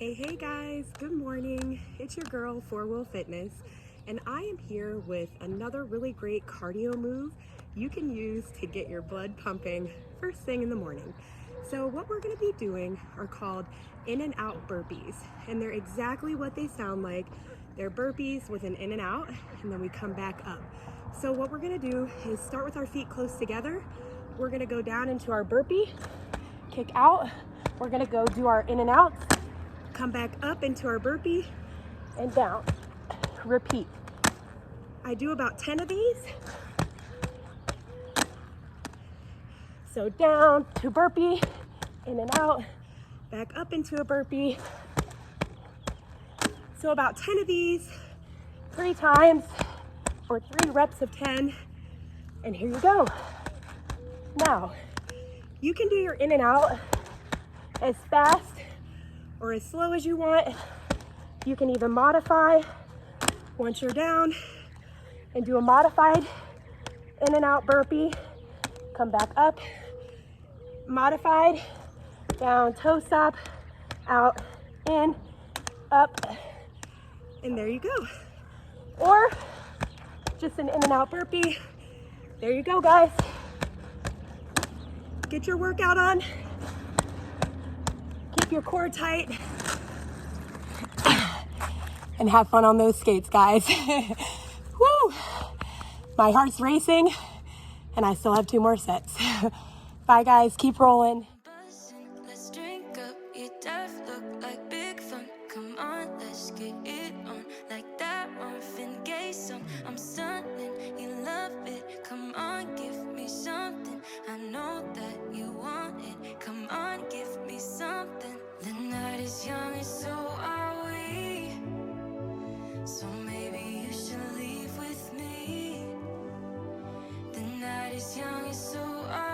Hey guys, good morning. It's your girl 4-Wheel Fitness, and I am here with another really great cardio move you can use to get your blood pumping first thing in the morning. So what we're going to be doing are called in and out burpees, and they're exactly what they sound like. They're burpees with an in and out, and then we come back up. So what we're going to do is start with our feet close together. We're going to go down into our burpee, kick out. We're going to go do our in and outs, come back up into our burpee and down. Repeat. I do about 10 of these. So down to burpee, in and out, back up into a burpee. So about 10 of these, 3 times, or 3 reps of 10. And here you go. Now, you can do your in and out as fast or as slow as you want. You can even modify once you're down and do a modified in and out burpee. Come back up, modified, down, toe stop, out, in, up, and there you go. Or just an in and out burpee. There you go, guys. Get your workout on. Keep your core tight. And have fun on those skates, guys. Woo! My heart's racing, and I still have 2 more sets. Bye, guys. Keep rolling. Let's drink up. Your death look like big fun. Come on, let's get it on. Like that Marvin Gaye song. I'm stunning, you love it. Come on, give me something. I know that you want it. Come on, give me something. The night is young and so are we. So maybe you should leave with me. The night is young and so are we.